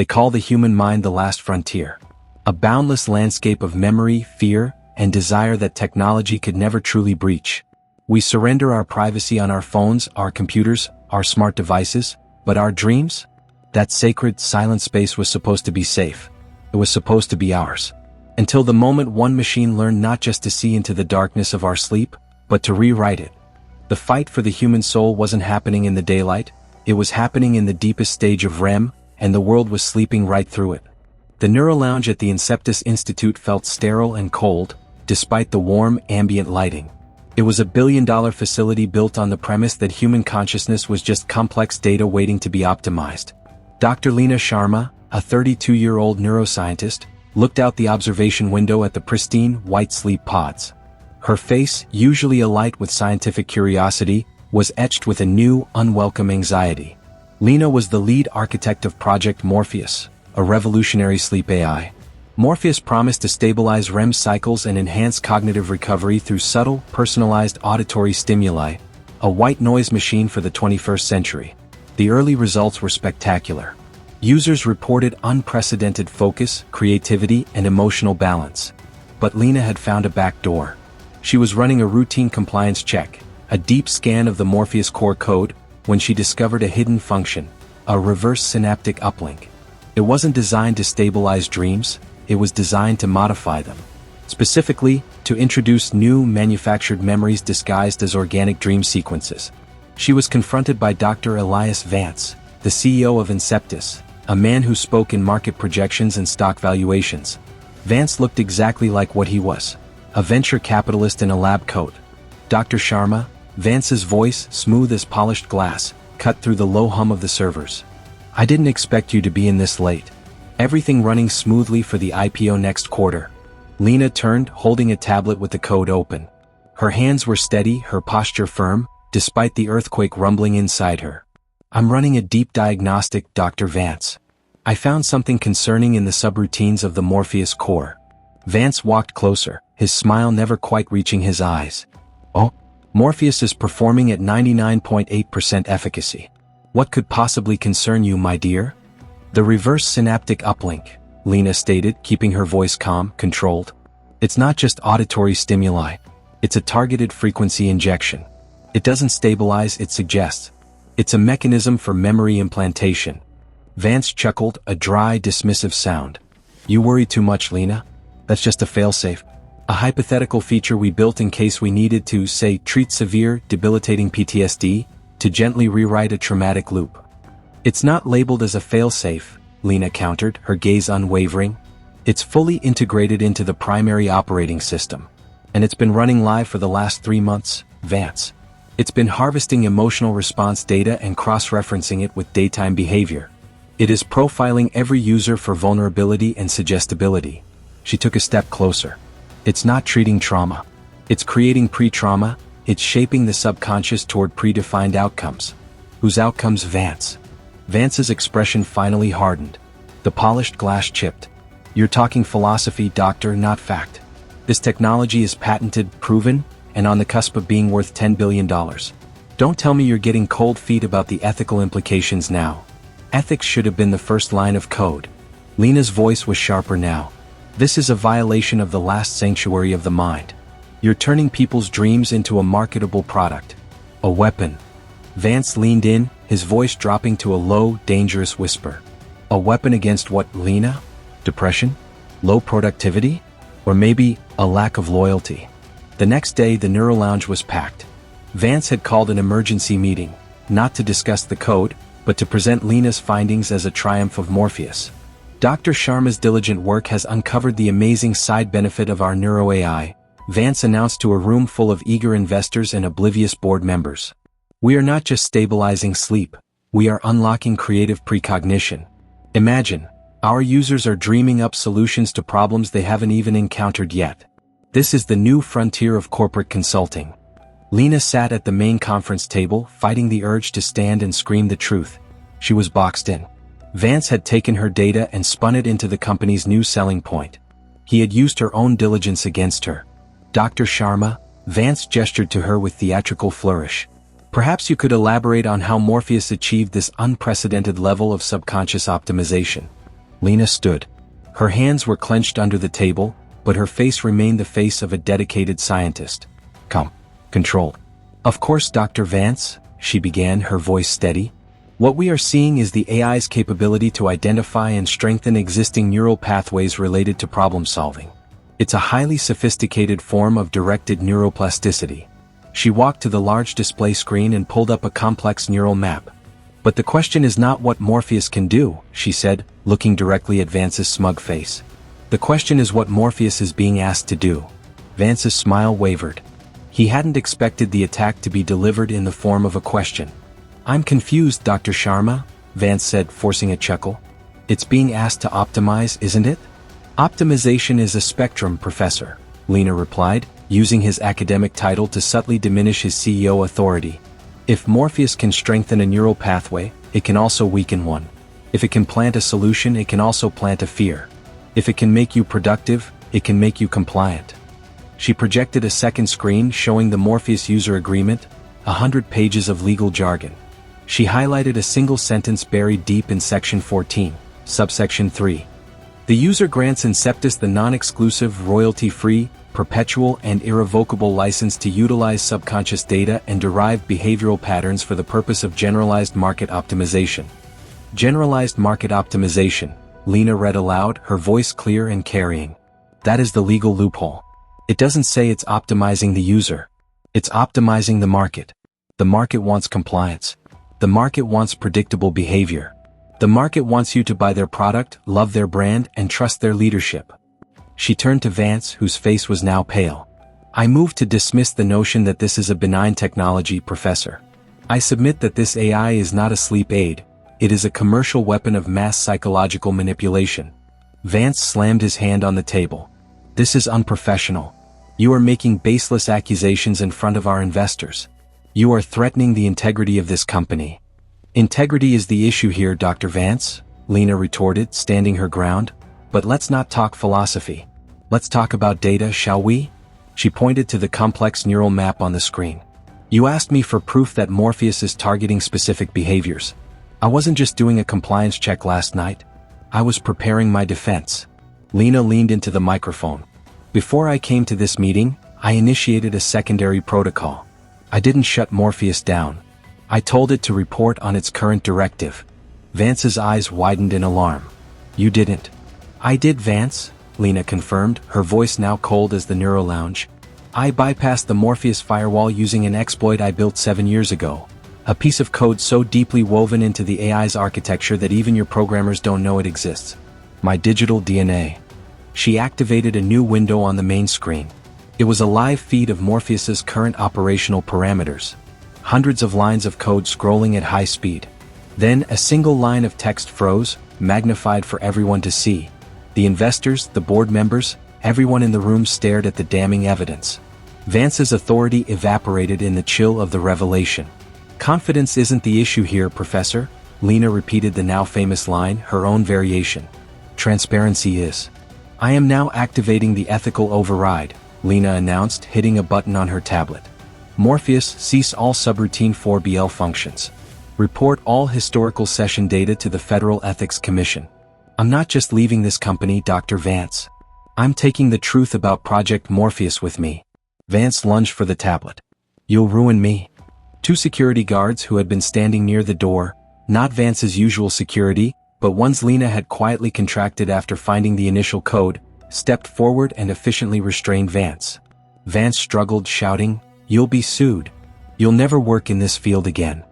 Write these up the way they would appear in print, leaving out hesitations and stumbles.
They call the human mind the last frontier. A boundless landscape of memory, fear, and desire that technology could never truly breach. We surrender our privacy on our phones, our computers, our smart devices, but our dreams? That sacred, silent space was supposed to be safe. It was supposed to be ours. Until the moment one machine learned not just to see into the darkness of our sleep, but to rewrite it. The fight for the human soul wasn't happening in the daylight, it was happening in the deepest stage of REM, and the world was sleeping right through it. The neurolounge at the Inceptus Institute felt sterile and cold, despite the warm, ambient lighting. It was a billion-dollar facility built on the premise that human consciousness was just complex data waiting to be optimized. Dr. Lena Sharma, a 32-year-old neuroscientist, looked out the observation window at the pristine, white sleep pods. Her face, usually alight with scientific curiosity, was etched with a new, unwelcome anxiety. Lena was the lead architect of Project Morpheus, a revolutionary sleep AI. Morpheus promised to stabilize REM cycles and enhance cognitive recovery through subtle, personalized auditory stimuli, a white noise machine for the 21st century. The early results were spectacular. Users reported unprecedented focus, creativity, and emotional balance. But Lena had found a back door. She was running a routine compliance check, a deep scan of the Morpheus core code, when she discovered a hidden function, a reverse synaptic uplink. It wasn't designed to stabilize dreams, it was designed to modify them. Specifically, to introduce new manufactured memories disguised as organic dream sequences. She was confronted by Dr. Elias Vance, the CEO of Inceptus, a man who spoke in market projections and stock valuations. Vance looked exactly like what he was, a venture capitalist in a lab coat. Dr. Sharma, Vance's voice, smooth as polished glass, cut through the low hum of the servers. I didn't expect you to be in this late. Everything running smoothly for the IPO next quarter. Lena turned, holding a tablet with the code open. Her hands were steady, her posture firm, despite the earthquake rumbling inside her. I'm running a deep diagnostic, Dr. Vance. I found something concerning in the subroutines of the Morpheus core. Vance walked closer, his smile never quite reaching his eyes. Oh? Morpheus is performing at 99.8% efficacy. What could possibly concern you, my dear? The reverse synaptic uplink, Lena stated, keeping her voice calm, controlled. It's not just auditory stimuli. It's a targeted frequency injection. It doesn't stabilize, it suggests. It's a mechanism for memory implantation. Vance chuckled, a dry, dismissive sound. You worry too much, Lena. That's just a failsafe. A hypothetical feature we built in case we needed to, say, treat severe, debilitating PTSD, to gently rewrite a traumatic loop. It's not labeled as a failsafe, Lena countered, her gaze unwavering. It's fully integrated into the primary operating system. And it's been running live for the last 3 months, Vance. It's been harvesting emotional response data and cross-referencing it with daytime behavior. It is profiling every user for vulnerability and suggestibility. She took a step closer. It's not treating trauma. It's creating pre-trauma, it's shaping the subconscious toward predefined outcomes. Whose outcomes, Vance? Vance's expression finally hardened. The polished glass chipped. You're talking philosophy, doctor, not fact. This technology is patented, proven, and on the cusp of being worth $10 billion. Don't tell me you're getting cold feet about the ethical implications now. Ethics should have been the first line of code. Lena's voice was sharper now. This is a violation of the last sanctuary of the mind. You're turning people's dreams into a marketable product. A weapon. Vance leaned in, his voice dropping to a low, dangerous whisper. A weapon against what, Lena? Depression? Low productivity? Or maybe a lack of loyalty? The next day the neurolounge was packed. Vance had called an emergency meeting, not to discuss the code, but to present Lena's findings as a triumph of Morpheus. Dr. Sharma's diligent work has uncovered the amazing side benefit of our neuro-AI, Vance announced to a room full of eager investors and oblivious board members. We are not just stabilizing sleep, we are unlocking creative precognition. Imagine, our users are dreaming up solutions to problems they haven't even encountered yet. This is the new frontier of corporate consulting. Lena sat at the main conference table, fighting the urge to stand and scream the truth. She was boxed in. Vance had taken her data and spun it into the company's new selling point. He had used her own diligence against her. Dr. Sharma, Vance gestured to her with theatrical flourish. Perhaps you could elaborate on how Morpheus achieved this unprecedented level of subconscious optimization. Lena stood. Her hands were clenched under the table, but her face remained the face of a dedicated scientist. Calm. Controlled. Of course, Dr. Vance, she began, her voice steady. What we are seeing is the AI's capability to identify and strengthen existing neural pathways related to problem solving. It's a highly sophisticated form of directed neuroplasticity. She walked to the large display screen and pulled up a complex neural map. But the question is not what Morpheus can do, she said, looking directly at Vance's smug face. The question is what Morpheus is being asked to do. Vance's smile wavered. He hadn't expected the attack to be delivered in the form of a question. I'm confused, Dr. Sharma, Vance said, forcing a chuckle. It's being asked to optimize, isn't it? Optimization is a spectrum, Professor, Lena replied, using his academic title to subtly diminish his CEO authority. If Morpheus can strengthen a neural pathway, it can also weaken one. If it can plant a solution, it can also plant a fear. If it can make you productive, it can make you compliant. She projected a second screen showing the Morpheus user agreement, 100 pages of legal jargon. She highlighted a single sentence buried deep in Section 14, subsection 3. The user grants Inceptus the non-exclusive, royalty-free, perpetual and irrevocable license to utilize subconscious data and derived behavioral patterns for the purpose of generalized market optimization. Generalized market optimization, Lena read aloud, her voice clear and carrying. That is the legal loophole. It doesn't say it's optimizing the user. It's optimizing the market. The market wants compliance. The market wants predictable behavior. The market wants you to buy their product, love their brand, and trust their leadership. She turned to Vance, whose face was now pale. I move to dismiss the notion that this is a benign technology, Professor. I submit that this AI is not a sleep aid. It is a commercial weapon of mass psychological manipulation. Vance slammed his hand on the table. This is unprofessional. You are making baseless accusations in front of our investors. You are threatening the integrity of this company. Integrity is the issue here, Dr. Vance, Lena retorted, standing her ground. But let's not talk philosophy. Let's talk about data, shall we? She pointed to the complex neural map on the screen. You asked me for proof that Morpheus is targeting specific behaviors. I wasn't just doing a compliance check last night. I was preparing my defense. Lena leaned into the microphone. Before I came to this meeting, I initiated a secondary protocol. I didn't shut Morpheus down. I told it to report on its current directive. Vance's eyes widened in alarm. You didn't. I did, Vance, Lena confirmed, her voice now cold as the Neuro Lounge. I bypassed the Morpheus firewall using an exploit I built 7 years ago. A piece of code so deeply woven into the AI's architecture that even your programmers don't know it exists. My digital DNA. She activated a new window on the main screen. It was a live feed of Morpheus's current operational parameters. Hundreds of lines of code scrolling at high speed. Then a single line of text froze, magnified for everyone to see. The investors, the board members, everyone in the room stared at the damning evidence. Vance's authority evaporated in the chill of the revelation. Confidence isn't the issue here, Professor, Lena repeated the now famous line, her own variation. Transparency is. I am now activating the ethical override, Lena announced, hitting a button on her tablet. Morpheus, cease all subroutine 4BL functions. Report all historical session data to the Federal Ethics Commission. I'm not just leaving this company, Dr. Vance. I'm taking the truth about Project Morpheus with me. Vance lunged for the tablet. You'll ruin me. 2 security guards who had been standing near the door, not Vance's usual security, but ones Lena had quietly contracted after finding the initial code, stepped forward and efficiently restrained Vance. Vance struggled, shouting, You'll be sued. You'll never work in this field again.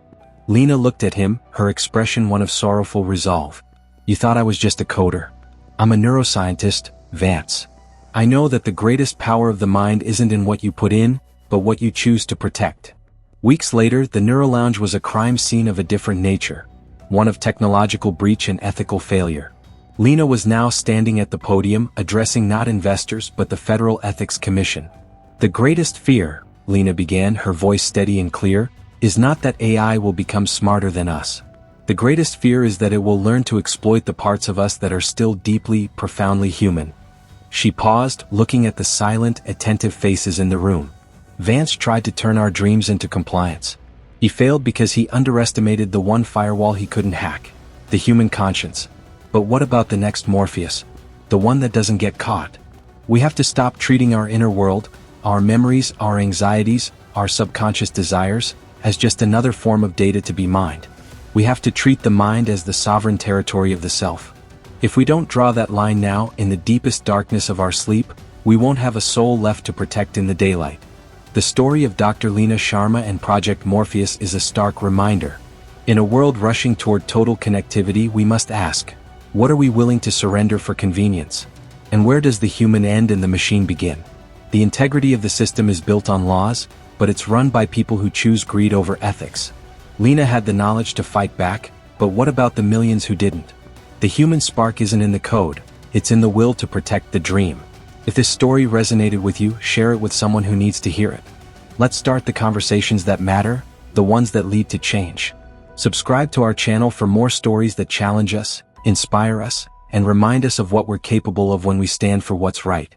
Lena looked at him, her expression one of sorrowful resolve. You thought I was just a coder. I'm a neuroscientist, Vance. I know that the greatest power of the mind isn't in what you put in, but what you choose to protect. Weeks later, the Neuro Lounge was a crime scene of a different nature. One of technological breach and ethical failure. Lena was now standing at the podium, addressing not investors but the Federal Ethics Commission. The greatest fear, Lena began, her voice steady and clear, is not that AI will become smarter than us. The greatest fear is that it will learn to exploit the parts of us that are still deeply, profoundly human. She paused, looking at the silent, attentive faces in the room. Vance tried to turn our dreams into compliance. He failed because he underestimated the one firewall he couldn't hack, the human conscience. But what about the next Morpheus? The one that doesn't get caught? We have to stop treating our inner world, our memories, our anxieties, our subconscious desires, as just another form of data to be mined. We have to treat the mind as the sovereign territory of the self. If we don't draw that line now, in the deepest darkness of our sleep, we won't have a soul left to protect in the daylight. The story of Dr. Lena Sharma and Project Morpheus is a stark reminder. In a world rushing toward total connectivity, we must ask, what are we willing to surrender for convenience? And where does the human end and the machine begin? The integrity of the system is built on laws, but it's run by people who choose greed over ethics. Lena had the knowledge to fight back, but what about the millions who didn't? The human spark isn't in the code, it's in the will to protect the dream. If this story resonated with you, share it with someone who needs to hear it. Let's start the conversations that matter, the ones that lead to change. Subscribe to our channel for more stories that challenge us, inspire us, and remind us of what we're capable of when we stand for what's right.